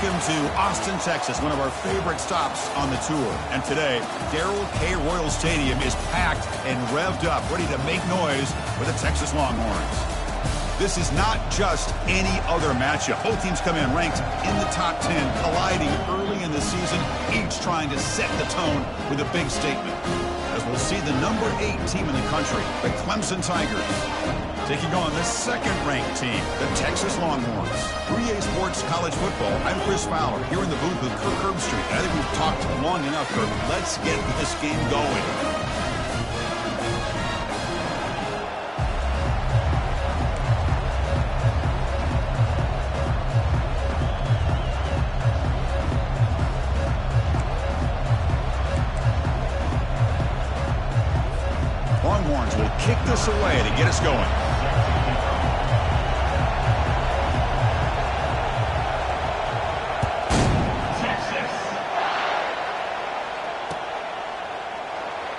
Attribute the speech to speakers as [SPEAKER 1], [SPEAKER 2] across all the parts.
[SPEAKER 1] Welcome to Austin, Texas, one of our favorite stops on the tour. And today, Darrell K. Royal Stadium is packed and revved up, ready to make noise for the Texas Longhorns. This is not just any other matchup. Both teams come in ranked in the top 10, colliding early in the season, each trying to set the tone with a big statement. As we'll see the number 8 team in the country, the Clemson Tigers, taking on the second-ranked team, the Texas Longhorns. 3A Sports College Football, I'm Chris Fowler, here in the booth with Kirk Herbstreit. I think we've talked long enough, Kirk. Let's get this game going. Longhorns will kick this away to get us going.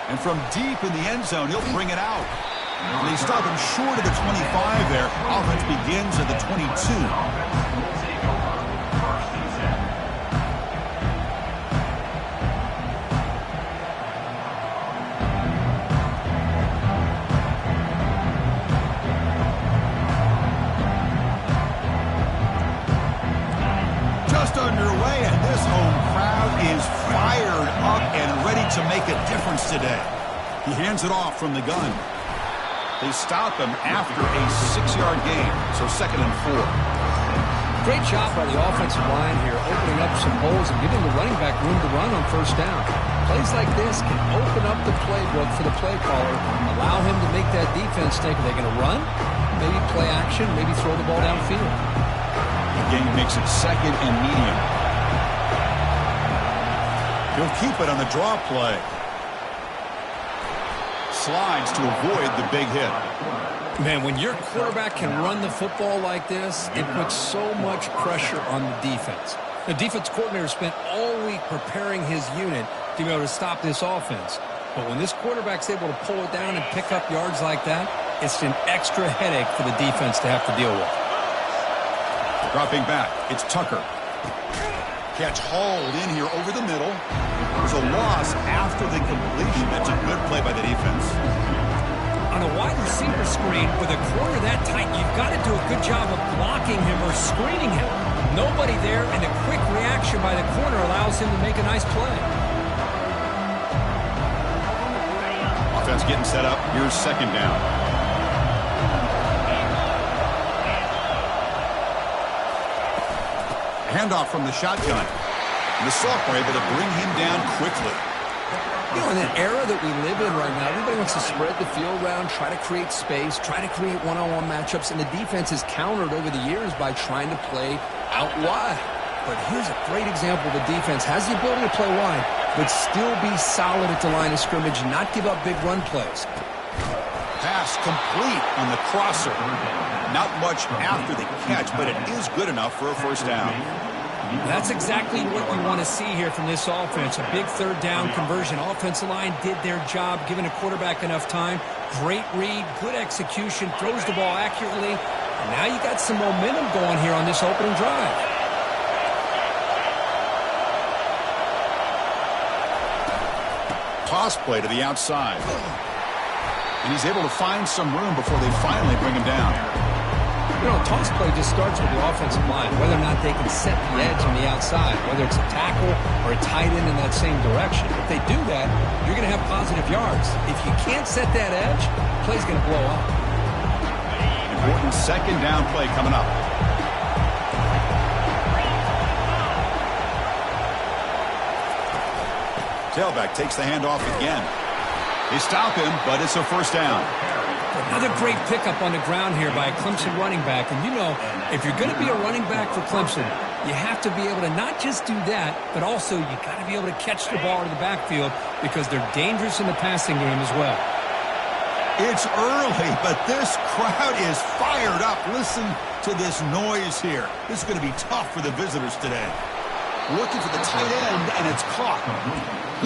[SPEAKER 1] And from deep in the end zone, he'll bring it out. And they stop him short of the 25 there. Offense begins at the 22. Underway, and this home crowd is fired up and ready to make a difference today. He hands it off from the gun. They stop him after a 6-yard gain, so 2nd and 4.
[SPEAKER 2] Great job by the offensive line here, opening up some holes and giving the running back room to run on 1st down. Plays like this can open up the playbook for the play caller, allow him to make that defense think, are they going to run? Maybe play action, maybe throw the ball downfield.
[SPEAKER 1] Game makes it 2nd and medium. He'll keep it on the draw play. Slides to avoid the big hit.
[SPEAKER 2] Man, when your quarterback can run the football like this, it puts so much pressure on the defense. The defense coordinator spent all week preparing his unit to be able to stop this offense. But when this quarterback's able to pull it down and pick up yards like that, it's an extra headache for the defense to have to deal with.
[SPEAKER 1] Dropping back, it's Tucker. Catch hauled in here over the middle. There's a loss after the completion. That's a good play by the defense.
[SPEAKER 2] On a wide receiver screen with a corner that tight, you've got to do a good job of blocking him or screening him. Nobody there, and a quick reaction by the corner allows him to make a nice play.
[SPEAKER 1] Offense getting set up. Here's 2nd down. Handoff from the shotgun. And the sophomore able to bring him down quickly.
[SPEAKER 2] You know, in an era that we live in right now, everybody wants to spread the field around, try to create space, try to create one-on-one matchups, and the defense has countered over the years by trying to play out wide. But here's a great example. The defense has the ability to play wide, but still be solid at the line of scrimmage and not give up big run plays.
[SPEAKER 1] Pass complete on the crosser. Not much after the catch, but it is good enough for a 1st down.
[SPEAKER 2] That's exactly what you want to see here from this offense. A big 3rd down conversion. Offensive line did their job, giving a quarterback enough time. Great read, good execution, throws the ball accurately. And now you got some momentum going here on this opening drive.
[SPEAKER 1] Toss play to the outside. And he's able to find some room before they finally bring him down.
[SPEAKER 2] You know, toss play just starts with the offensive line, whether or not they can set the edge on the outside, whether it's a tackle or a tight end in that same direction. If they do that, you're going to have positive yards. If you can't set that edge, the play's going to blow up.
[SPEAKER 1] Important 2nd down play coming up. Tailback takes the handoff again. They stop him, but it's a 1st down.
[SPEAKER 2] Another great pickup on the ground here by a Clemson running back. And you know, if you're going to be a running back for Clemson, you have to be able to not just do that, but also you got to be able to catch the ball in the backfield because they're dangerous in the passing game as well.
[SPEAKER 1] It's early, but this crowd is fired up. Listen to this noise here. This is going to be tough for the visitors today. Looking for the tight end, and it's caught.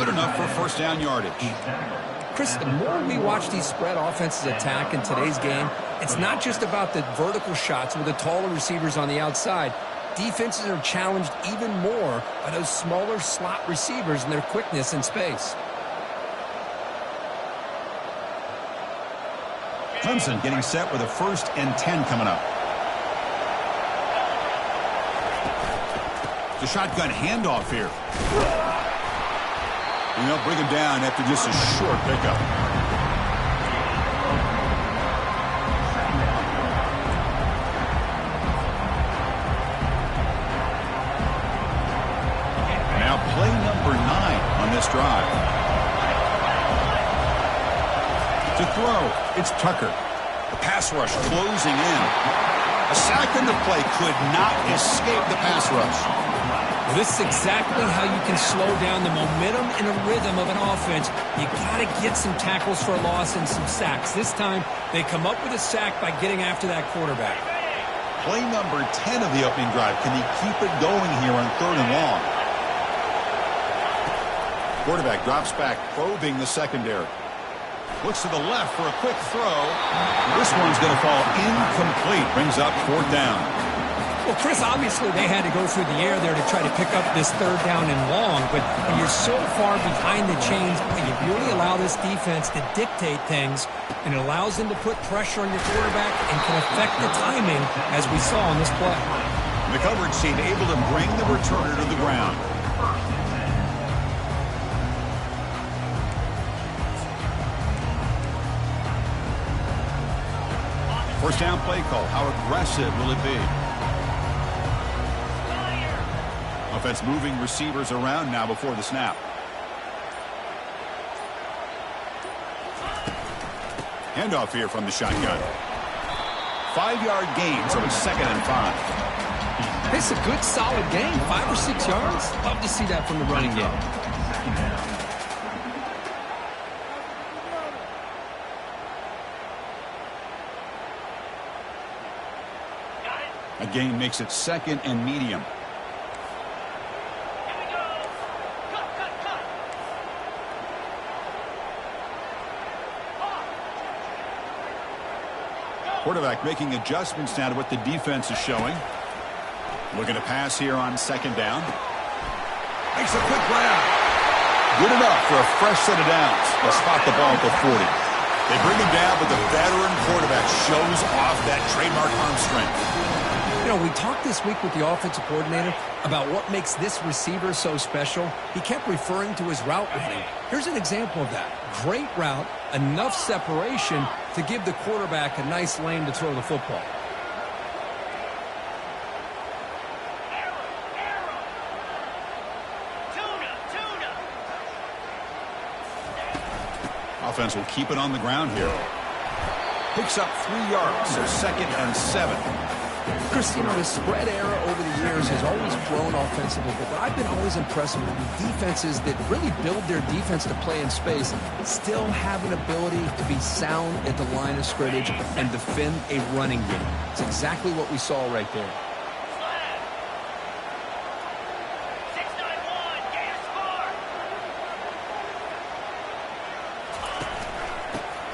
[SPEAKER 1] Good enough for 1st down yardage.
[SPEAKER 2] Chris, the more we watch these spread offenses attack in today's game, it's not just about the vertical shots with the taller receivers on the outside. defenses are challenged even more by those smaller slot receivers and their quickness in space.
[SPEAKER 1] Clemson getting set with a 1st and 10 coming up. The shotgun handoff here. And they'll bring him down after just a short pickup. Now play number 9 on this drive. To throw, it's Tucker. The pass rush closing in. A sack in the play could not escape the pass rush.
[SPEAKER 2] Well, this is exactly how you can slow down the momentum and a rhythm of an offense. You got to get some tackles for a loss and some sacks. This time, they come up with a sack by getting after that quarterback.
[SPEAKER 1] Play number 10 of the opening drive. Can he keep it going here on 3rd and long? Quarterback drops back, probing the secondary. Looks to the left for a quick throw. This one's going to fall incomplete. Brings up 4th down.
[SPEAKER 2] Well, Chris, obviously they had to go through the air there to try to pick up this 3rd down and long. But when you're so far behind the chains, you really allow this defense to dictate things. And it allows them to put pressure on your quarterback and can affect the timing, as we saw on this play.
[SPEAKER 1] The coverage team able to bring the returner to the ground. First down play call. How aggressive will it be? Offense moving receivers around now before the snap. Handoff here from the shotgun. 5-yard gain, so it's 2nd and 5.
[SPEAKER 2] It's a good, solid game. 5 or 6 yards. Love to see that from the running game.
[SPEAKER 1] A gain makes it 2nd and medium. Quarterback making adjustments now to what the defense is showing. Looking to pass here on 2nd down. Makes a quick grab. Good enough for a fresh set of downs. They'll spot the ball at the 40. They bring him down, but the veteran quarterback shows off that trademark arm strength.
[SPEAKER 2] You know, we talked this week with the offensive coordinator about what makes this receiver so special. He kept referring to his route running. Here's an example of that. Great route, enough separation to give the quarterback a nice lane to throw the football.
[SPEAKER 1] Offense will keep it on the ground here. Picks up 3 yards, so 2nd and 7.
[SPEAKER 2] Chris, you know, the spread era over the years has always grown offensively, but what I've been always impressed with the defenses that really build their defense to play in space still have an ability to be sound at the line of scrimmage and defend a running game. It's exactly what we saw right there.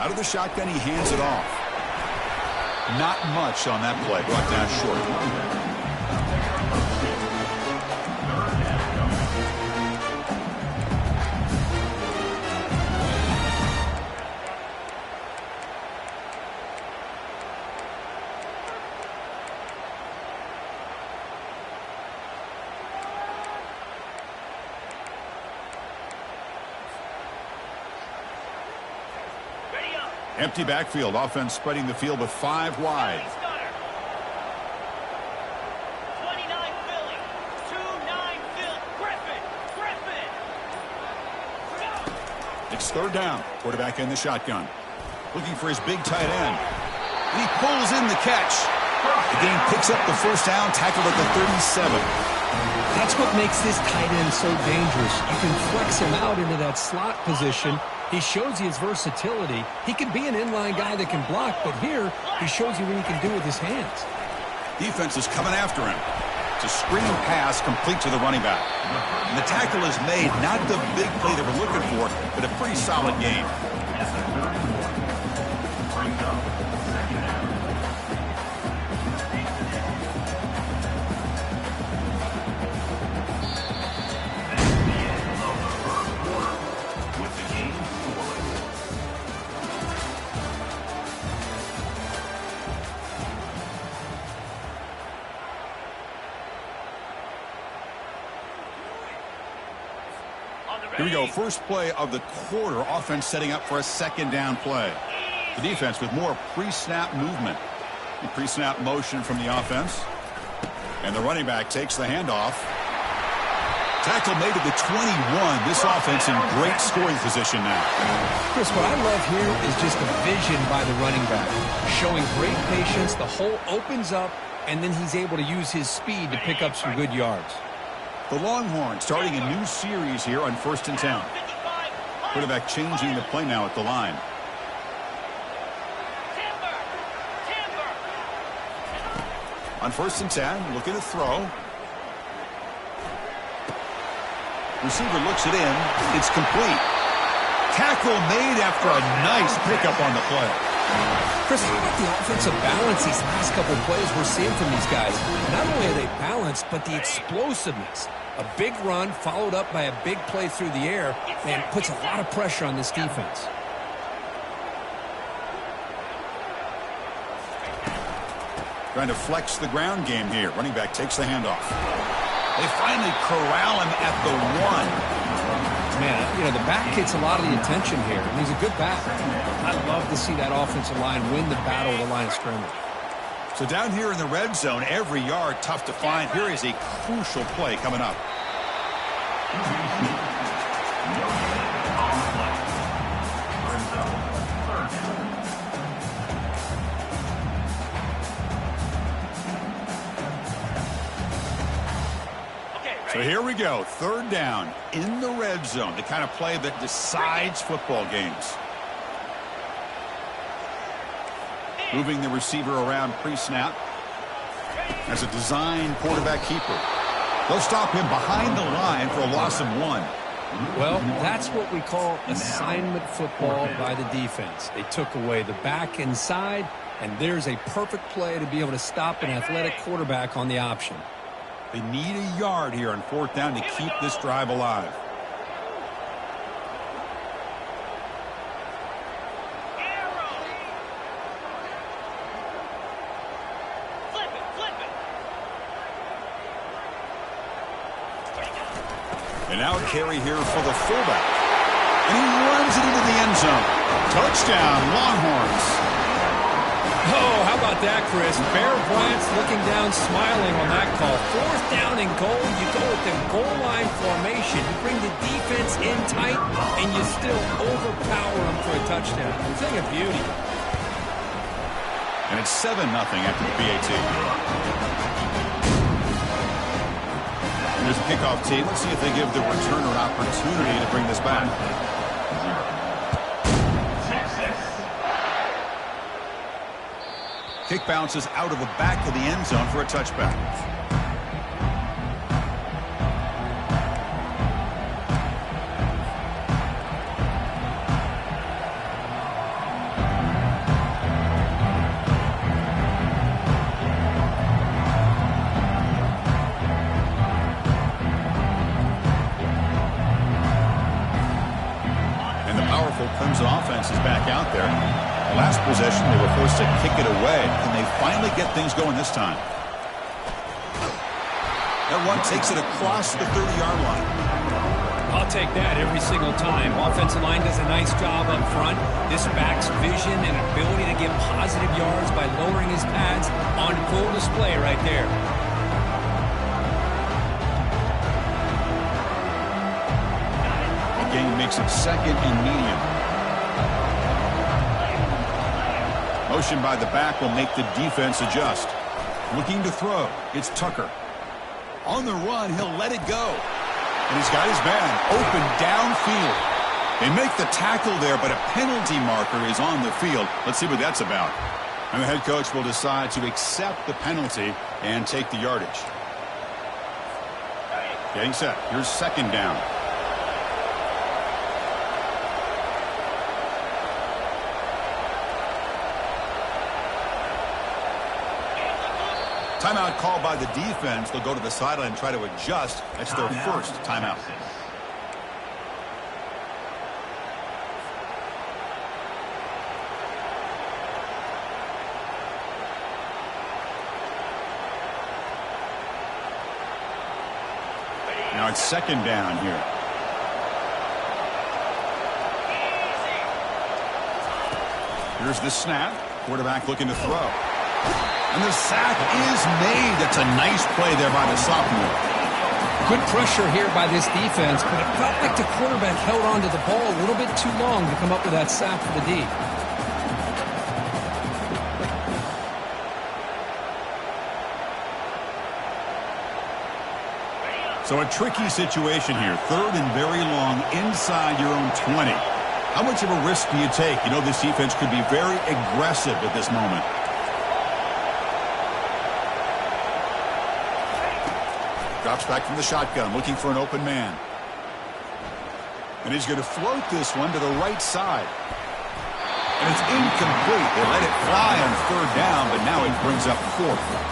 [SPEAKER 1] Out of the shotgun, he hands it off. Not much on that play. Brought down short. Empty backfield. Offense spreading the field with 5 wide.
[SPEAKER 3] 29 Philly. 2-9 Phil. Griffin.
[SPEAKER 1] It's 3rd down. Quarterback in the shotgun. Looking for his big tight end. And he pulls in the catch. The game picks up the 1st down. Tackled at the 37.
[SPEAKER 2] That's what makes this tight end so dangerous. You can flex him out into that slot position. He shows you his versatility. He can be an inline guy that can block, but here he shows you what he can do with his hands.
[SPEAKER 1] Defense is coming after him. It's a screen pass complete to the running back. And the tackle is made. Not the big play that we're looking for, but a pretty solid game. Here we go. First play of the quarter. Offense setting up for a second down play. The defense with more pre-snap movement. The pre-snap motion from the offense. And the running back takes the handoff. Tackle made at the 21. This offense in great scoring position now.
[SPEAKER 2] Chris, what I love here is just the vision by the running back. Showing great patience. The hole opens up, and then he's able to use his speed to pick up some good yards.
[SPEAKER 1] The Longhorns starting a new series here on 1st and 10. Quarterback changing the play now at the line. On 1st and 10, looking to throw. Receiver looks it in. It's complete. Tackle made after a nice pickup on the play.
[SPEAKER 2] Chris, how about the offensive balance these last couple plays we're seeing from these guys? Not only are they balanced, but the explosiveness. A big run followed up by a big play through the air, and puts a lot of pressure on this defense.
[SPEAKER 1] Trying to flex the ground game here. Running back takes the handoff. They finally corral him at the 1.
[SPEAKER 2] Man, you know, the back gets a lot of the attention here, and he's a good back. I'd love to see that offensive line win the battle of the line of scrimmage.
[SPEAKER 1] So down here in the red zone, every yard tough to find. Here is a crucial play coming up. So here we go, 3rd down in the red zone, the kind of play that decides football games. Moving the receiver around pre-snap as a design quarterback keeper. They'll stop him behind the line for a loss of 1.
[SPEAKER 2] Well, that's what we call assignment football by the defense. They took away the back inside, and there's a perfect play to be able to stop an athletic quarterback on the option.
[SPEAKER 1] They need a yard here on 4th down to keep this drive alive. And now a carry here for the fullback. And he runs it into the end zone. Touchdown, Longhorns.
[SPEAKER 2] Oh, how about that, Chris? Bear Bryant's looking down, smiling on that call. 4th down and goal. You go with the goal line formation. You bring the defense in tight, and you still overpower them for a touchdown. Thing of beauty.
[SPEAKER 1] And it's 7-0 after the PAT. There's a kickoff team. Let's see if they give the returner an opportunity to bring this back. Kick bounces out of the back of the end zone for a touchback. And the powerful Clemson offense is back out there. Last possession, they were forced to kick it away. Can they finally get things going this time? That one takes it across the 30-yard line.
[SPEAKER 2] I'll take that every single time. Offensive line does a nice job up front. This back's vision and ability to get positive yards by lowering his pads on full display right there.
[SPEAKER 1] The game makes it 2nd and medium. Motion by the back will make the defense adjust. Looking to throw. It's Tucker. On the run, he'll let it go. And he's got his man open downfield. They make the tackle there, but a penalty marker is on the field. Let's see what that's about. And the head coach will decide to accept the penalty and take the yardage. Getting set. Here's 2nd down. Timeout called by the defense. They'll go to the sideline and try to adjust. That's their first timeout. Now it's 2nd down here. Here's the snap. Quarterback looking to throw. And the sack is made. That's a nice play there by the sophomore.
[SPEAKER 2] Good pressure here by this defense, but it felt like the quarterback held on to the ball a little bit too long to come up with that sack for the D.
[SPEAKER 1] So a tricky situation here. Third and very long inside your own 20. How much of a risk do you take? You know this defense could be very aggressive at this moment. Drops back from the shotgun, looking for an open man. And he's going to float this one to the right side. And it's incomplete. They let it fly on third down, but now it brings up fourth.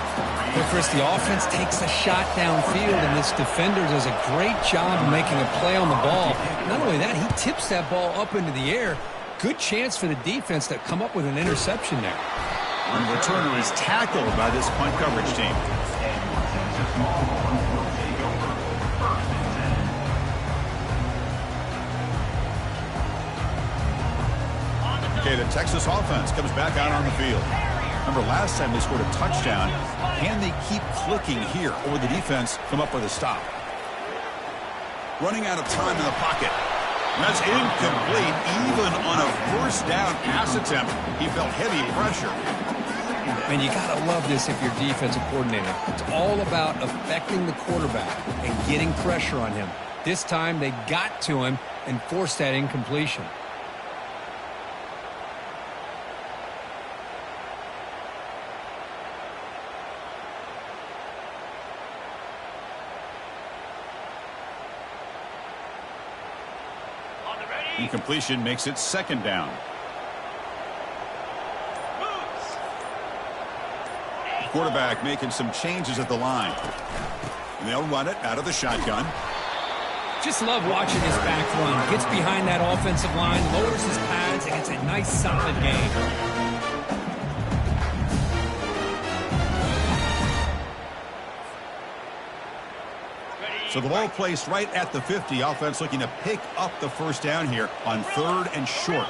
[SPEAKER 2] But Chris, the offense takes a shot downfield, and this defender does a great job of making a play on the ball. Not only that, he tips that ball up into the air. Good chance for the defense to come up with an interception there.
[SPEAKER 1] And the returner is tackled by this punt coverage team. Okay, the Texas offense comes back out on the field. Remember, last time they scored a touchdown. Can they keep clicking here, or the defense come up with a stop? Running out of time in the pocket. And that's incomplete. Even on a first down pass attempt, he felt heavy pressure.
[SPEAKER 2] Man, you got to love this if you're defensive coordinator. It's all about affecting the quarterback and getting pressure on him. This time, they got to him and forced that incompletion.
[SPEAKER 1] Incompletion makes it second down. The quarterback making some changes at the line. And they'll run it out of the shotgun.
[SPEAKER 2] Just love watching this back run. Gets behind that offensive line, lowers his pads, and gets a nice solid gain.
[SPEAKER 1] So the ball placed right at the 50. Offense looking to pick up the first down here on third and short.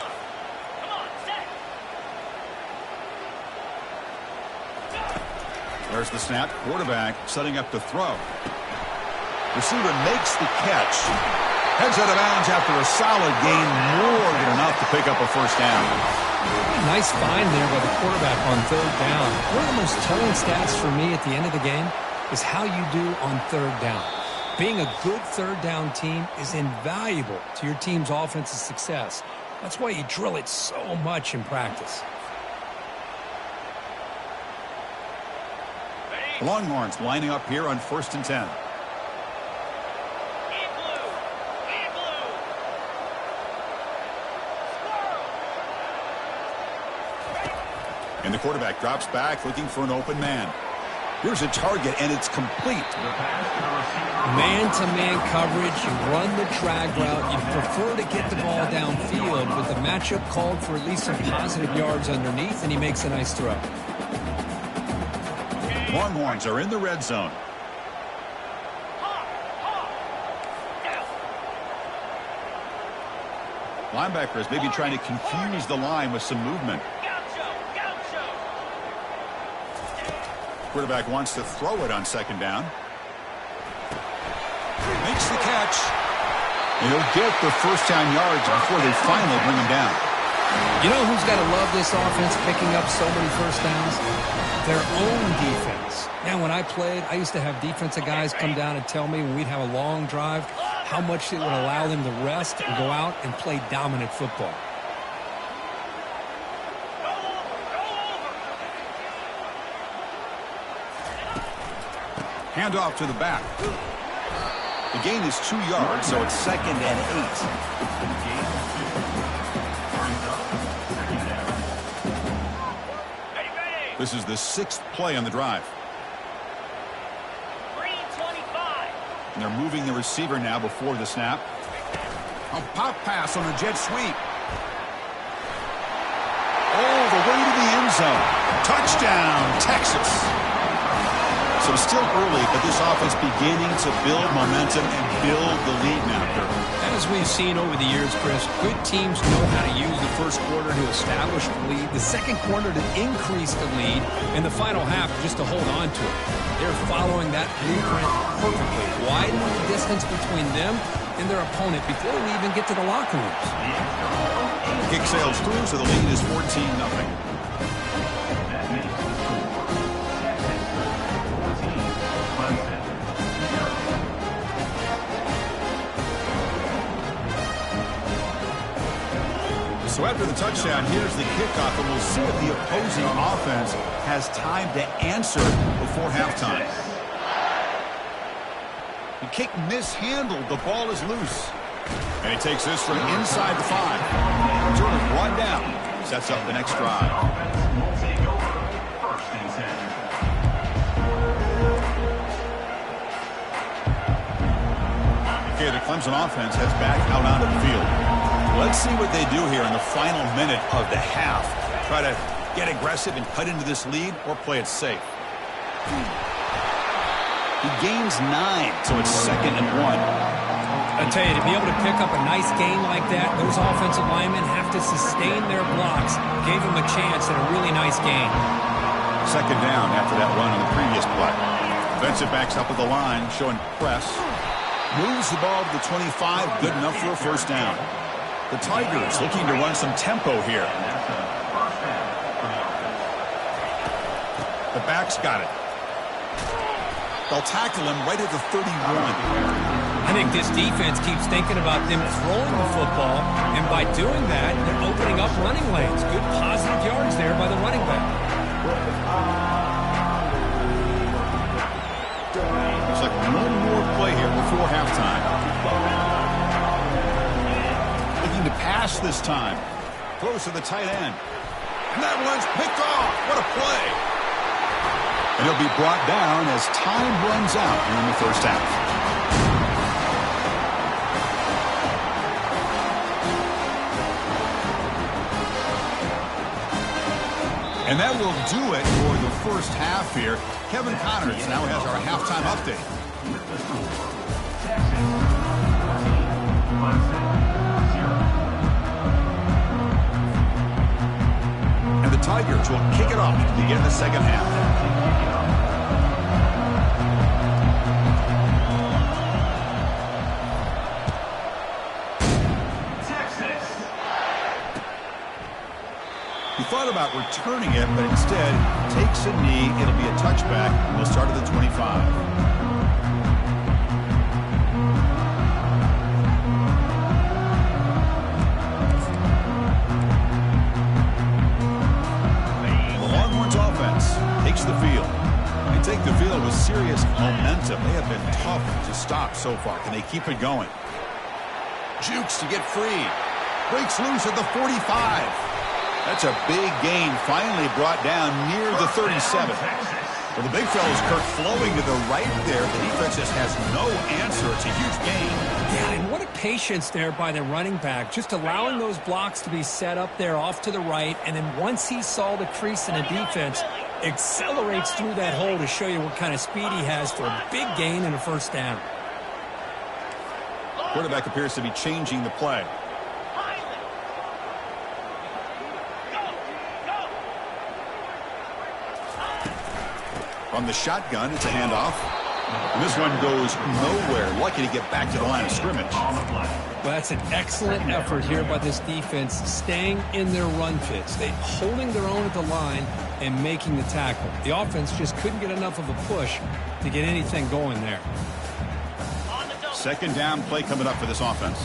[SPEAKER 1] There's the snap. Quarterback setting up to throw. Receiver makes the catch. Heads out of bounds after a solid gain. More than enough to pick up a first down.
[SPEAKER 2] Nice find there by the quarterback on third down. One of the most telling stats for me at the end of the game is how you do on third down. Being a good third down team is invaluable to your team's offensive success. That's why you drill it so much in practice.
[SPEAKER 1] The Longhorns lining up here on 1st and 10. And the quarterback drops back looking for an open man. Here's a target, and it's complete.
[SPEAKER 2] Man-to-man coverage, you run the drag route. You prefer to get the ball downfield, but the matchup called for at least some positive yards underneath, and he makes a nice throw.
[SPEAKER 1] Longhorns are in the red zone. Linebackers maybe trying to confuse the line with some movement. Quarterback wants to throw it on second down. Makes the catch. And he'll get the first down yards before they finally bring him down.
[SPEAKER 2] You know who's got to love this offense picking up so many first downs? Their own defense. Man, when I played, I used to have defensive guys come down and tell me when we'd have a long drive how much it would allow them to rest and go out and play dominant football.
[SPEAKER 1] Handoff to the back. The gain is 2 yards, so it's 2nd and 8. This is the 6th play on the drive. And they're moving the receiver now before the snap. A pop pass on a jet sweep. All the way to the end zone. Touchdown, Texas. So still early, but this offense beginning to build momentum and build the lead now, Kirk.
[SPEAKER 2] As we've seen over the years, Chris, good teams know how to use the first quarter to establish the lead, the second quarter to increase the lead, and the final half just to hold on to it. They're following that blueprint perfectly, widening the distance between them and their opponent before we even get to the locker rooms.
[SPEAKER 1] Kick sails through, so the lead is 14-0. So after the touchdown, here's the kickoff, and we'll see if the opposing offense has time to answer before halftime. The kick mishandled. The ball is loose. And he takes this from inside the 5. Turner brought down. Sets up the next drive. Okay, the Clemson offense heads back out onto the field. Let's see what they do here in the final minute of the half. Try to get aggressive and cut into this lead or play it safe. He gains 9, so it's 2nd and 1.
[SPEAKER 2] I tell you, to be able to pick up a nice gain like that, those offensive linemen have to sustain their blocks. Gave him a chance at a really nice gain.
[SPEAKER 1] 2nd down after that run on the previous play. Defensive backs up at the line, showing press. Moves the ball to the 25, good enough for a first down. The Tigers looking to run some tempo here. The backs got it. They'll tackle him right at the 31.
[SPEAKER 2] I think this defense keeps thinking about them throwing the football, and by doing that, they're opening up running lanes. Good positive yards there by the running back.
[SPEAKER 1] Looks like one more play here before halftime. Looking to pass this time. Throws to the tight end. And that one's picked off. What a play. And he'll be brought down as time runs out here in the first half. And that will do it for the first half here. Kevin Connors now has our halftime update. And the Tigers will kick it off to begin the second half. He thought about returning it, but instead takes a knee. It'll be a touchback, and we'll start at the 25. The Longhorns offense takes the field. They take the field with serious momentum. They have been tough to stop so far. Can they keep it going? Jukes to get free. Breaks loose at the 45. That's a big gain, finally brought down near the 37. Well, the big fellow's Kirk flowing to the right there. The defense just has no answer. It's a huge gain.
[SPEAKER 2] Yeah, and what a patience there by the running back. Just allowing those blocks to be set up there off to the right, and then once he saw the crease in the defense, accelerates through that hole to show you what kind of speed he has for a big gain and a first down.
[SPEAKER 1] Quarterback appears to be changing the play. From the shotgun, it's a handoff. And this one goes nowhere. Lucky to get back to the line of scrimmage.
[SPEAKER 2] Well, that's an excellent effort here by this defense, staying in their run fits. They holding their own at the line and making the tackle. The offense just couldn't get enough of a push to get anything going there.
[SPEAKER 1] Second down play coming up for this offense.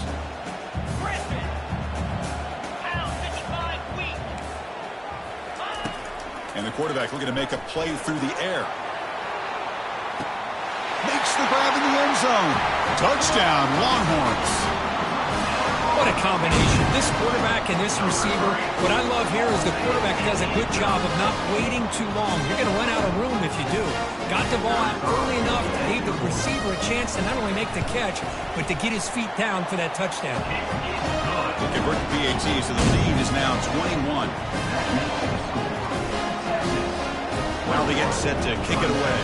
[SPEAKER 1] And the quarterback looking to make a play through the air. Makes the grab in the end zone. Touchdown, Longhorns.
[SPEAKER 2] What a combination. This quarterback and this receiver. What I love here is the quarterback does a good job of not waiting too long. You're going to run out of room if you do. Got the ball out early enough to give the receiver a chance to not only make the catch, but to get his feet down for that touchdown.
[SPEAKER 1] To convert the PAT, so the lead is now 21. Now they get set to kick it away.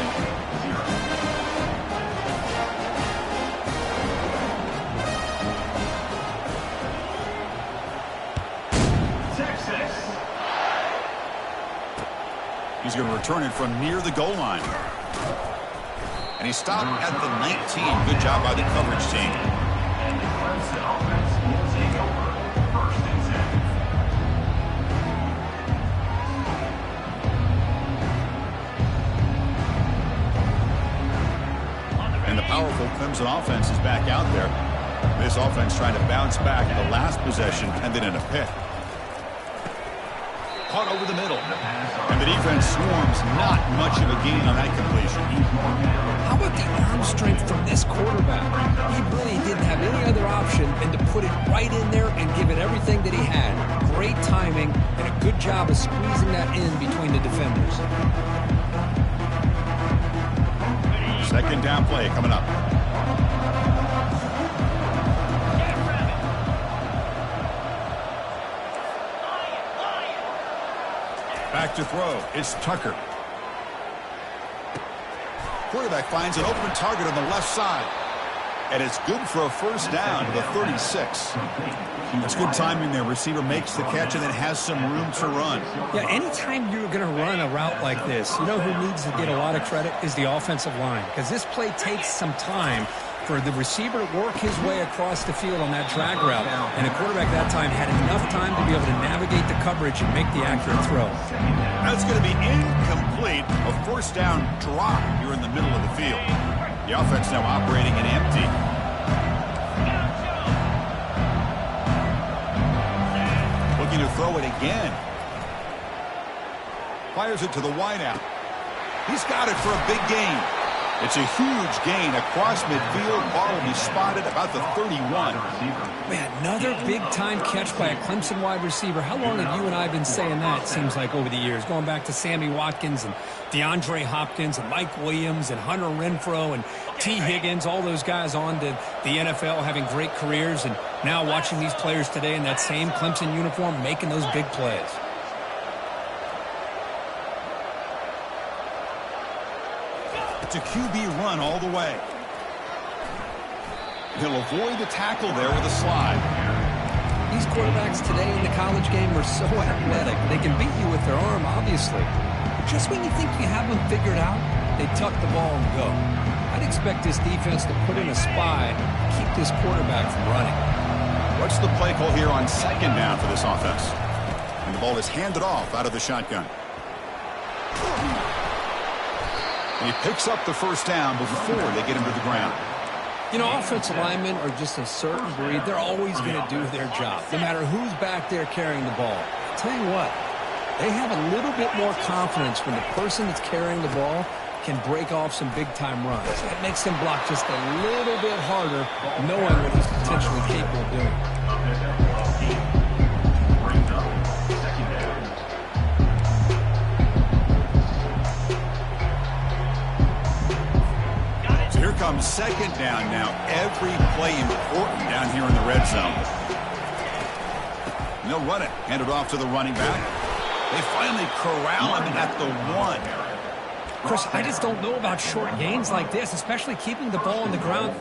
[SPEAKER 1] He's going to return it from near the goal line. And he stopped at the 19. Good job by the coverage team. And the powerful Clemson offense is back out there. This offense trying to bounce back the last possession and then in a pick. Caught over the middle. And the defense swarms. Not much of a gain on that completion.
[SPEAKER 2] How about the arm strength from this quarterback? He really didn't have any other option than to put it right in there and give it everything that he had. Great timing and a good job of squeezing that in between the defenders.
[SPEAKER 1] Second down play coming up. Back to throw. It's Tucker. Quarterback finds an open target on the left side. And it's good for a first down to the 36. That's good timing there. Receiver makes the catch and then has some room to run.
[SPEAKER 2] Yeah, anytime you're going to run a route like this, you know who needs to get a lot of credit is the offensive line. Because this play takes some time for the receiver to work his way across the field on that drag route. And the quarterback that time had enough time to be able to navigate the coverage and make the accurate throw.
[SPEAKER 1] That's going to be incomplete. A first down drop here in the middle of the field. The offense now operating in empty. Looking to throw it again. Fires it to the wideout. He's got it for a big gain. It's a huge gain across midfield. Ball will be spotted about the 31.
[SPEAKER 2] Man, another big-time catch by a Clemson wide receiver. How long have you and I been saying that, it seems like, over the years? Going back to Sammy Watkins and DeAndre Hopkins and Mike Williams and Hunter Renfrow and T. Higgins, all those guys on to the NFL having great careers. And now watching these players today in that same Clemson uniform making those big plays.
[SPEAKER 1] It's a QB run all the way. He'll avoid the tackle there with a slide.
[SPEAKER 2] These quarterbacks today in the college game are so athletic. They can beat you with their arm, obviously. But just when you think you have them figured out, they tuck the ball and go. I'd expect this defense to put in a spy to keep this quarterback from running.
[SPEAKER 1] What's the play call here on second down for this offense? And the ball is handed off out of the shotgun. And he picks up the first down before they get him to the ground.
[SPEAKER 2] You know, offensive linemen are just a certain breed. They're always going to do their job, no matter who's back there carrying the ball. I'll tell you what, they have a little bit more confidence when the person that's carrying the ball can break off some big-time runs. It makes them block just a little bit harder, knowing what he's potentially capable of doing.
[SPEAKER 1] Here comes second down now. Every play important down here in the red zone. And they'll run it. Hand it off to the running back. They finally corral him at the 1.
[SPEAKER 2] Chris, I just don't know about short gains like this, especially keeping the ball on the ground.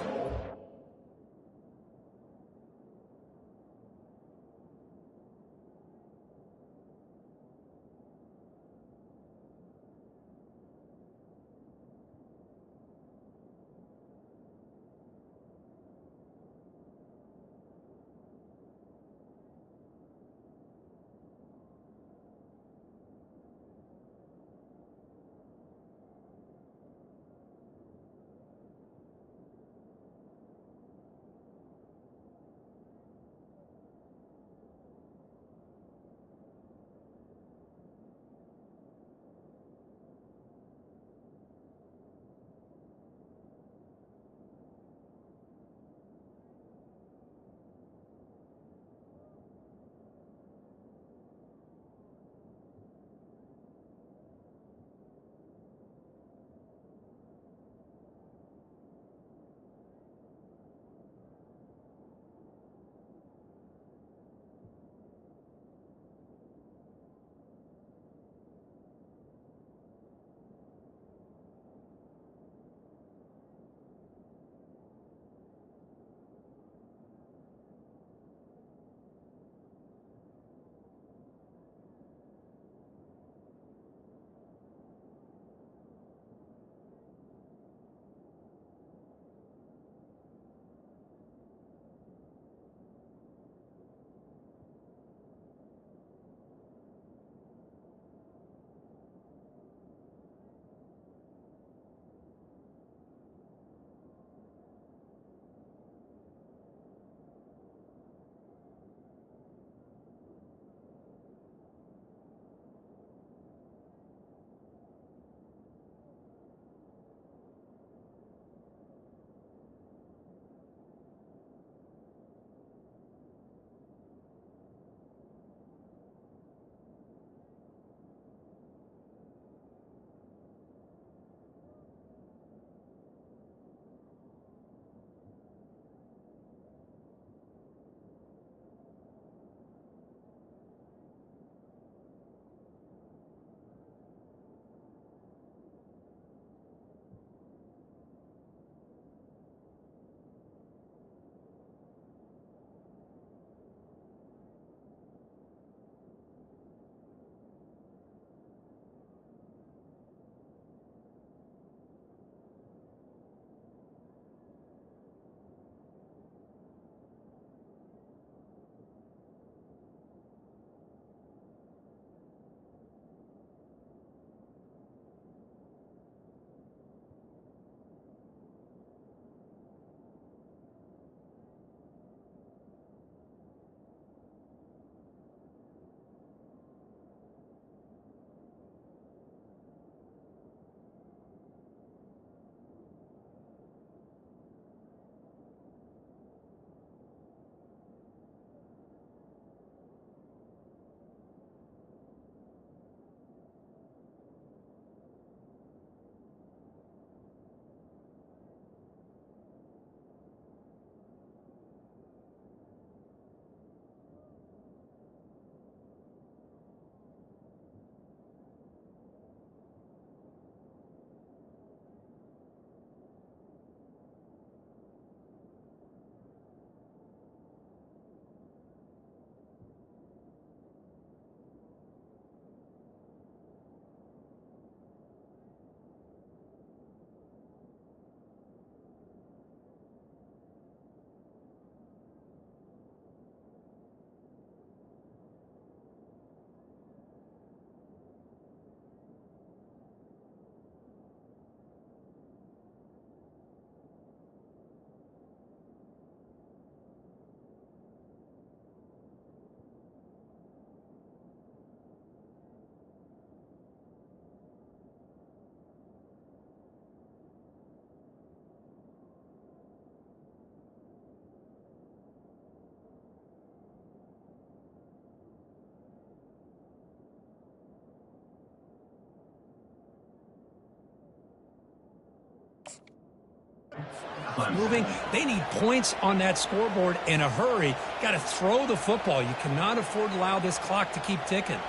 [SPEAKER 2] moving. They need points on that scoreboard in a hurry. Got to throw the football. You cannot afford to allow this clock to keep ticking.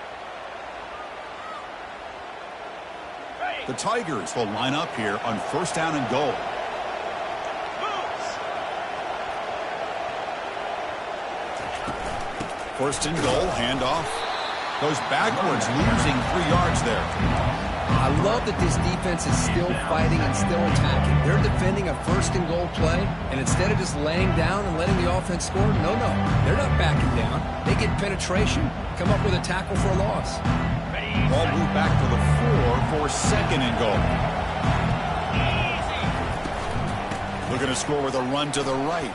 [SPEAKER 1] The Tigers will line up here on first down and goal. First and goal, handoff. Goes backwards, losing 3 yards there.
[SPEAKER 2] I love that this defense is still fighting and still attacking. They're defending a first and goal play, and instead of just laying down and letting the offense score, no, they're not backing down. They get penetration, come up with a tackle for a loss.
[SPEAKER 1] Ball moved back to the 4 for second and goal. Looking to score with a run to the right.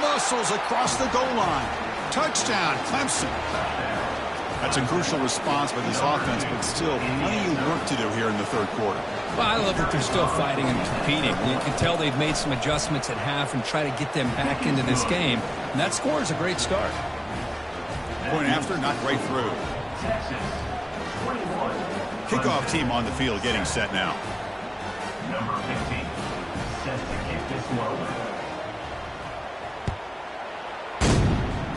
[SPEAKER 1] Muscles across the goal line. Touchdown, Clemson. That's a crucial response by this offense, but still plenty of work to do here in the third quarter.
[SPEAKER 2] Well, I love that they're still fighting and competing. You can tell they've made some adjustments at half and try to get them back into this game. And that score is a great start.
[SPEAKER 1] Point after, not right through. Kickoff team on the field getting set now.
[SPEAKER 4] Number 15, set to kick this one.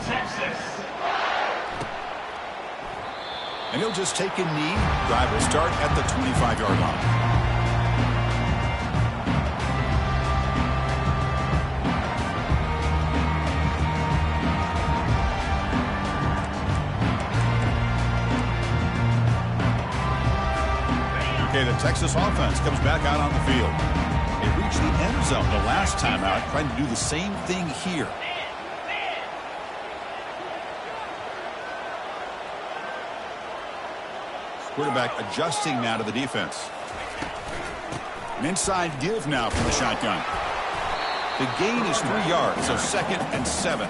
[SPEAKER 4] Texas.
[SPEAKER 1] And he'll just take a knee. Drive will start at the 25-yard line. Okay, the Texas offense comes back out on the field. They reached the end zone the last time out, trying to do the same thing here. Quarterback adjusting now to the defense. An inside give now from the shotgun. The gain is 3 yards, so second and 7.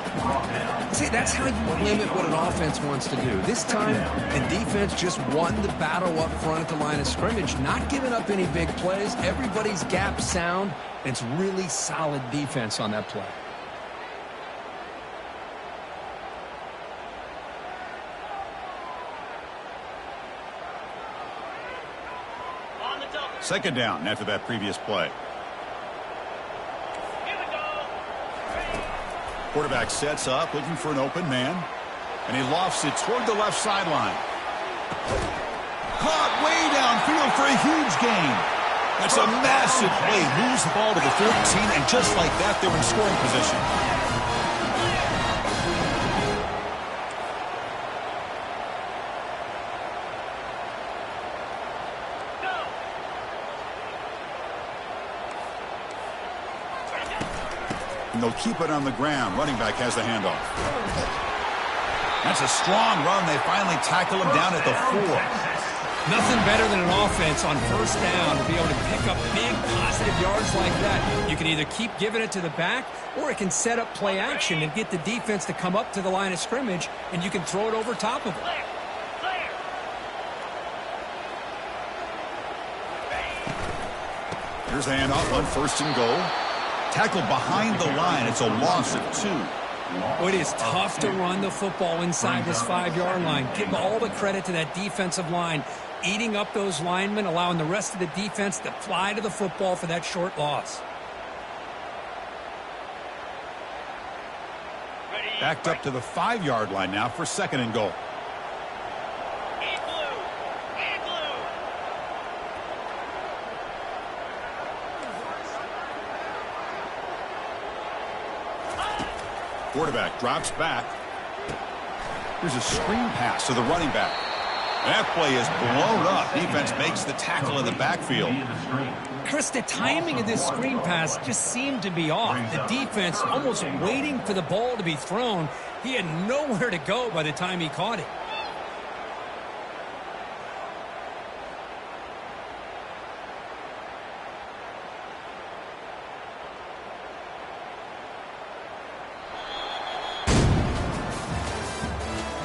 [SPEAKER 2] See, that's how you limit what an offense wants to do. This time, the defense just won the battle up front at the line of scrimmage, not giving up any big plays. Everybody's gap sound. It's really solid defense on that play.
[SPEAKER 1] Second down after that previous play.
[SPEAKER 3] Here we go.
[SPEAKER 1] Quarterback sets up, looking for an open man. And he lofts it toward the left sideline. Caught way downfield for a huge gain. That's a massive play. Moves the ball to the 14, and just like that, they're in scoring position. And they'll keep it on the ground. Running back has the handoff. That's a strong run. They finally tackle him down at the 4.
[SPEAKER 2] Nothing better than an offense on first down to be able to pick up big positive yards like that. You can either keep giving it to the back, or it can set up play action and get the defense to come up to the line of scrimmage, and you can throw it over top of it.
[SPEAKER 1] Here's the handoff on first and goal. Tackled behind the line. It's a loss of 2.
[SPEAKER 2] Oh, it is tough to run the football inside this 5-yard line. Give all the credit to that defensive line, eating up those linemen, allowing the rest of the defense to fly to the football for that short loss.
[SPEAKER 1] Backed up to the 5-yard line now for second and goal. Quarterback drops back. Here's a screen pass to the running back. That play is blown up. Defense makes the tackle in the backfield.
[SPEAKER 2] Chris, the timing of this screen pass just seemed to be off. The defense almost waiting for the ball to be thrown. He had nowhere to go by the time he caught it.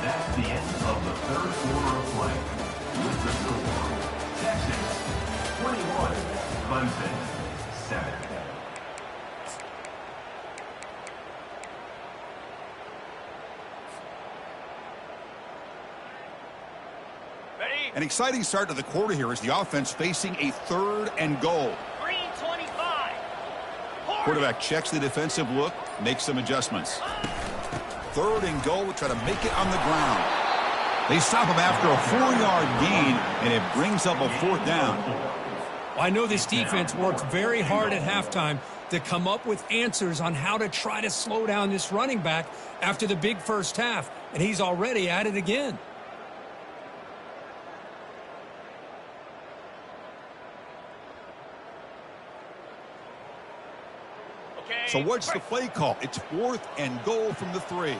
[SPEAKER 4] That's the end of the third quarter of play. With the score, Texas 21, Clemson 7.
[SPEAKER 1] An exciting start to the quarter here as the offense facing a third and goal.
[SPEAKER 3] Green 25.
[SPEAKER 1] Quarterback checks the defensive look, makes some adjustments. 3rd and goal, try to make it on the ground. They stop him after a 4-yard gain, and it brings up a 4th down.
[SPEAKER 2] Well, I know this defense worked very hard at halftime to come up with answers on how to try to slow down this running back after the big first half, and he's already at it again.
[SPEAKER 1] So what's the play call? It's 4th and goal from the 3.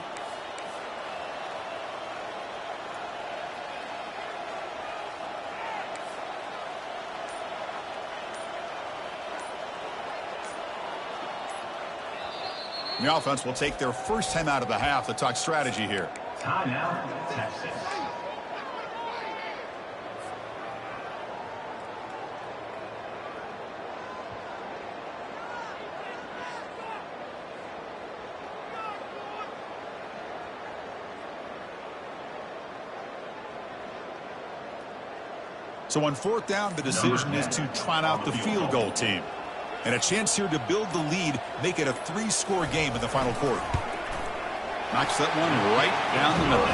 [SPEAKER 1] The offense will take their first time out of the half to talk strategy here.
[SPEAKER 4] Timeout, Texas.
[SPEAKER 1] So on 4th down, the decision is to trot out the field goal team. And a chance here to build the lead, make it a 3-score game in the final quarter. Knocks that one right down the middle.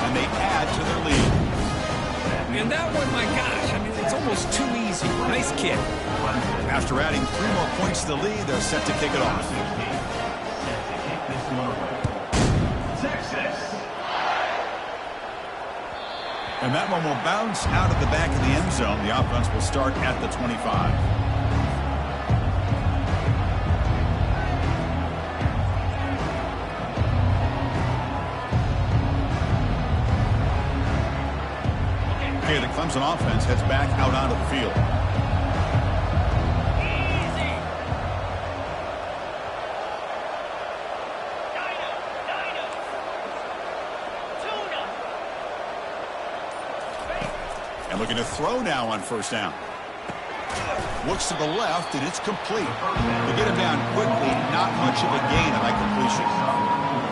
[SPEAKER 1] And they add to their lead.
[SPEAKER 2] And that one, my gosh, I mean, it's almost too easy. Nice kick.
[SPEAKER 1] After adding 3 more points to the lead, they're set to kick it off.
[SPEAKER 4] Texas.
[SPEAKER 1] And that one will bounce out of the back of the end zone. The offense will start at the 25. Okay, the Clemson offense heads back out onto the field. And looking to throw now on 1st down. Looks to the left, and it's complete. To get him down quickly, not much of a gain on that completion.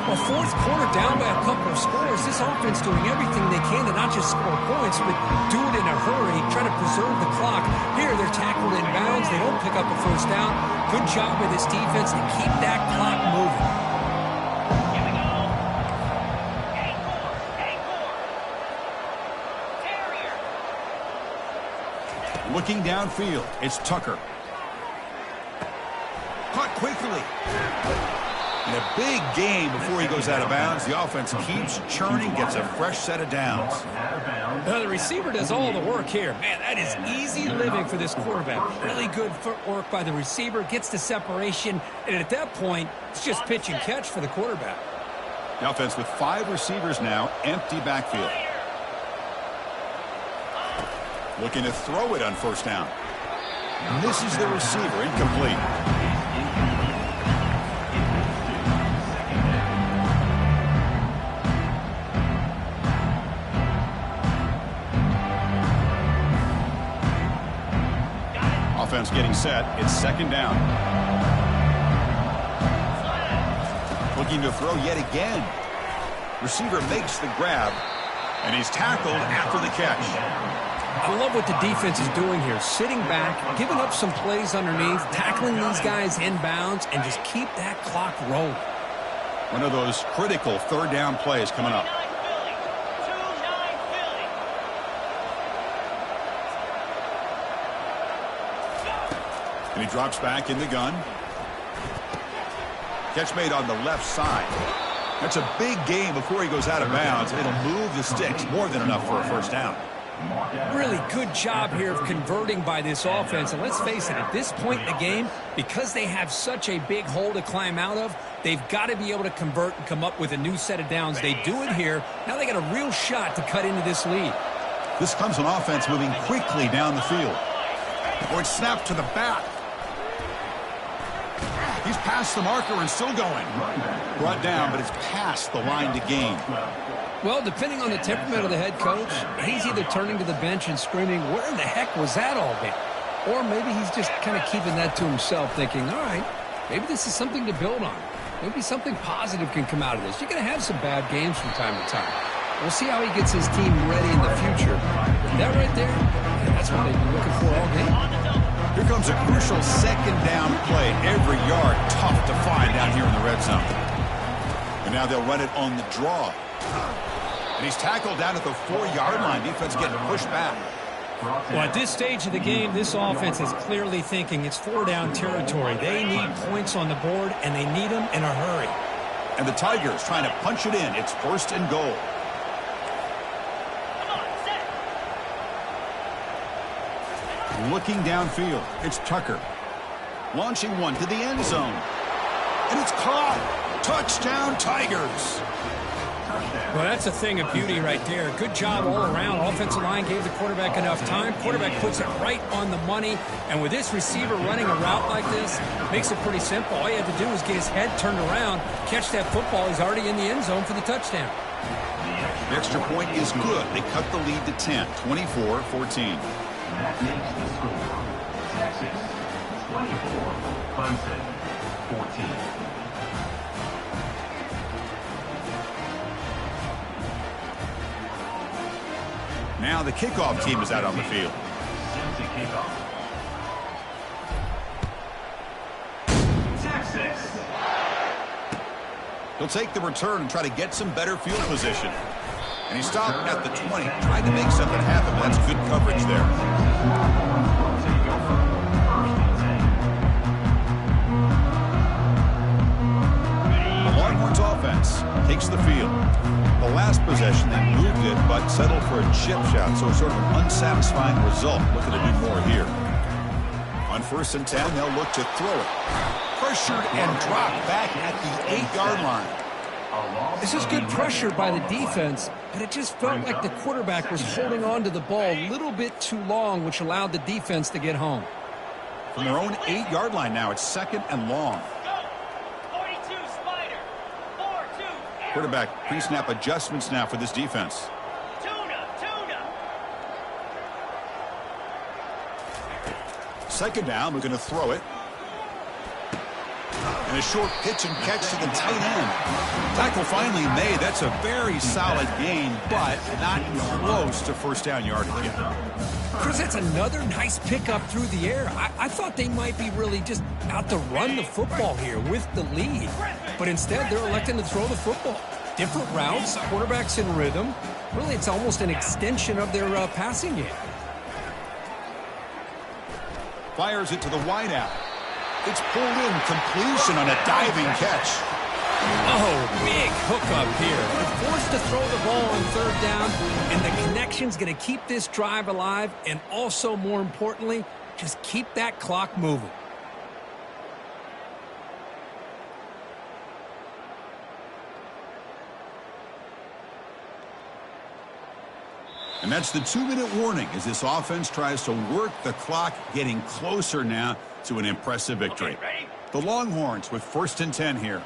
[SPEAKER 2] Well, 4th quarter down by a couple of scores. This offense doing everything they can to not just score points, but do it in a hurry, try to preserve the clock. Here, they're tackled in bounds. They don't pick up a 1st down. Good job by this defense to keep that clock moving.
[SPEAKER 1] Looking downfield, it's Tucker. Caught quickly. And a big gain before he goes out of bounds. The offense keeps churning, gets a fresh set of downs.
[SPEAKER 2] The receiver does all the work here. Man, that is easy living for this quarterback. Really good footwork by the receiver, gets the separation, and at that point, it's just pitch and catch for the quarterback.
[SPEAKER 1] The offense with 5 receivers now, empty backfield. Looking to throw it on 1st down. Misses the receiver, incomplete. Offense getting set. It's 2nd down. Looking to throw yet again. Receiver makes the grab, and he's tackled after the catch.
[SPEAKER 2] I love what the defense is doing here. Sitting back, giving up some plays underneath, tackling these guys in bounds, and just keep that clock rolling.
[SPEAKER 1] One of those critical 3rd down plays coming up. And he drops back in the gun. Catch made on the left side. That's a big gain before he goes out of bounds. It'll move the sticks, more than enough for a 1st down.
[SPEAKER 2] Really good job here of converting by this offense. And let's face it, at this point in the game, because they have such a big hole to climb out of, they've got to be able to convert and come up with a new set of downs. They do it here. Now they got a real shot to cut into this lead.
[SPEAKER 1] This comes an offense moving quickly down the field. Or it's snapped to the back. He's past the marker and still going. Brought down, but it's past the line to gain.
[SPEAKER 2] Well, depending on the temperament of the head coach, he's either turning to the bench and screaming, where in the heck was that all day? Or maybe he's just kind of keeping that to himself, thinking, all right, maybe this is something to build on. Maybe something positive can come out of this. You're going to have some bad games from time to time. We'll see how he gets his team ready in the future. But that right there, that's what they've been looking for all game.
[SPEAKER 1] Here comes a crucial 2nd down play. Every yard And now they'll run it on the draw. And he's tackled down at the 4-yard line. Defense getting pushed back.
[SPEAKER 5] Well, at this stage of the game, this offense is clearly thinking it's 4-down territory. They need points on the board, and they need them in a hurry.
[SPEAKER 1] And the Tigers trying to punch it in. It's 1st and goal. Looking downfield, it's Tucker. Launching one to the end zone. And it's caught. Touchdown, Tigers.
[SPEAKER 5] Well, that's a thing of beauty right there. Good job all around. Offensive line gave the quarterback enough time. Quarterback puts it right on the money. And with this receiver running a route like this, makes it pretty simple. All you have to do is get his head turned around, catch that football. He's already in the end zone for the touchdown.
[SPEAKER 1] The extra point is good. They cut the lead to 10, 24-14.
[SPEAKER 4] That makes the score. Texas 24, Clemson 14.
[SPEAKER 1] Now the kickoff team is out on the field.
[SPEAKER 4] Sends a kickoff. Texas.
[SPEAKER 1] He'll take the return and try to get some better field position. And he stopped at the 20, tried to make something happen, but that's good coverage there. The Longhorns offense takes the field. The last possession, they moved it, but settled for a chip shot, so it's sort of an unsatisfying result. Looking to do more here. On 1st and 10, they'll look to throw it. Pressured and dropped back at the 8-yard line.
[SPEAKER 2] This is good pressure by the defense, but it just felt like the quarterback was holding on to the ball a little bit too long, which allowed the defense to get home.
[SPEAKER 1] From their own 8-yard line now, it's 2nd and long. Quarterback pre-snap adjustments now for this defense.
[SPEAKER 3] Tuna.
[SPEAKER 1] 2nd down, we're going to throw it. And a short pitch and catch to the tight end. Tackle finally made. That's a very solid gain, but not close to 1st down yardage yet.
[SPEAKER 2] Chris, that's another nice pickup through the air. I thought they might be really just out to run the football here with the lead. But instead, they're electing to throw the football. Different routes, quarterbacks in rhythm. Really, it's almost an extension of their passing game.
[SPEAKER 1] Fires it to the wideout. It's pulled in, completion on a diving catch.
[SPEAKER 2] Oh, big hookup here. They're forced to throw the ball on 3rd down, and the connection's going to keep this drive alive, and also, more importantly, just keep that clock moving.
[SPEAKER 1] And that's the 2-minute warning as this offense tries to work the clock, getting closer now to an impressive victory. The Longhorns with 1st and 10 here.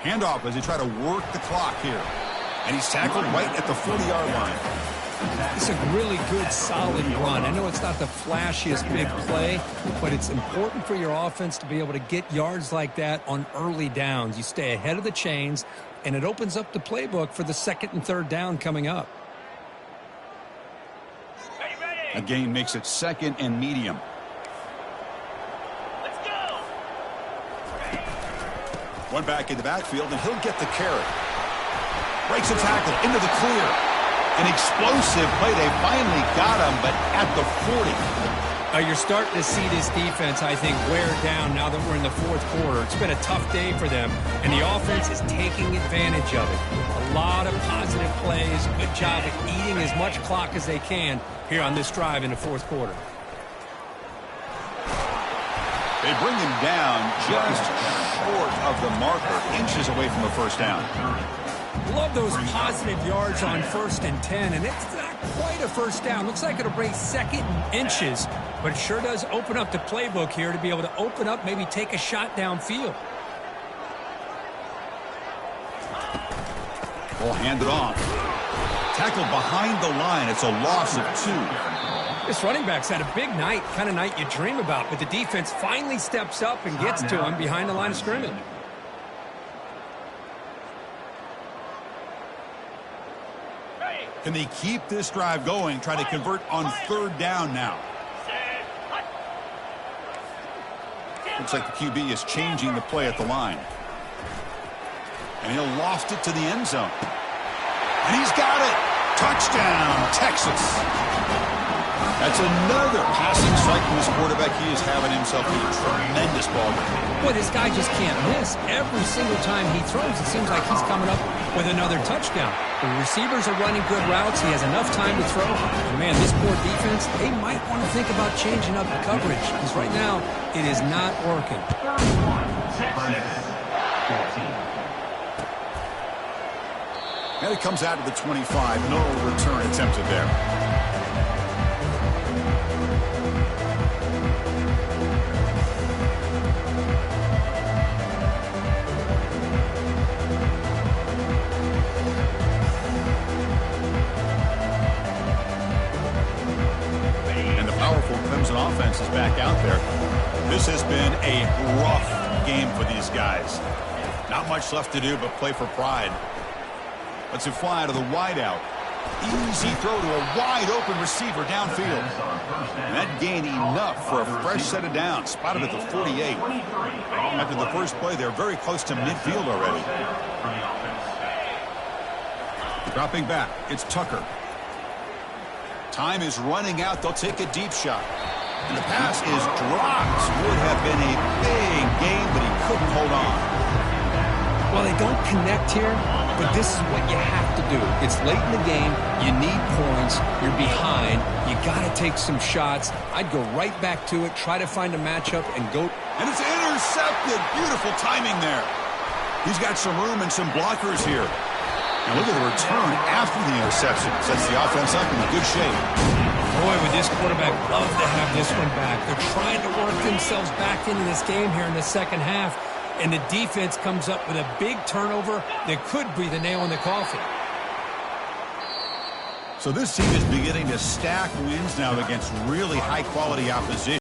[SPEAKER 1] Handoff as they try to work the clock here. And he's tackled right at the 40-yard line.
[SPEAKER 2] It's a really good, solid run. I know it's not the flashiest big play, but it's important for your offense to be able to get yards like that on early downs. You stay ahead of the chains, and it opens up the playbook for the 2nd and 3rd down coming up.
[SPEAKER 1] A gain makes it 2nd and medium.
[SPEAKER 3] Let's go.
[SPEAKER 1] One back in the backfield, and he'll get the carry. Breaks a tackle into the clear. An explosive play. They finally got him, but at the 40.
[SPEAKER 2] You're starting to see this defense, I think, wear down now that we're in the 4th quarter. It's been a tough day for them, and the offense is taking advantage of it. A lot of positive plays. Good job at eating as much clock as they can here on this drive in the 4th quarter.
[SPEAKER 1] They bring him down just short of the marker, inches away from a 1st down.
[SPEAKER 2] Love those positive yards on 1st and 10, and it's not quite a 1st down. Looks like it'll bring 2nd and inches, but it sure does open up the playbook here to be able to open up, maybe take a shot downfield.
[SPEAKER 1] Ball handed off. Tackled behind the line. It's a loss of 2.
[SPEAKER 2] This running back's had a big night, kind of night you dream about, but the defense finally steps up and gets to him behind the line of scrimmage.
[SPEAKER 1] Can they keep this drive going, try to convert on 3rd down now? Looks like the QB is changing the play at the line. And he'll loft it to the end zone. And he's got it. Touchdown, Texas. That's another passing strike from his quarterback. He is having himself a tremendous ball game.
[SPEAKER 5] Boy, this guy just can't miss. Every single time he throws, it seems like he's coming up with another touchdown. The receivers are running good routes. He has enough time to throw. And man, this poor defense, they might want to think about changing up the coverage, because right now it is not working.
[SPEAKER 1] And it comes out to the 25. No return attempted there. Offense is back out there. This has been a rough game for these guys. Not much left to do but play for pride. Let's it fly to the wideout. Easy throw to a wide open receiver downfield. And that gained enough for a fresh set of downs. Spotted at the 48. After the first play, they're very close to midfield already. Dropping back, it's Tucker. Time is running out. They'll take a deep shot. And the pass is dropped. Would have been a big game, but he couldn't hold on.
[SPEAKER 2] Well, they don't connect here, but this is what you have to do. It's late in the game. You need points. You're behind. You got to take some shots. I'd go right back to it, try to find a matchup, and go.
[SPEAKER 1] And it's intercepted. Beautiful timing there. He's got some room and some blockers here. And look at the return after the interception. Sets the offense up in good shape.
[SPEAKER 5] Boy, would this quarterback love to have this one back. They're trying to work themselves back into this game here in the second half. And the defense comes up with a big turnover that could be the nail in the coffin.
[SPEAKER 1] So this team is beginning to stack wins now against really high-quality opposition.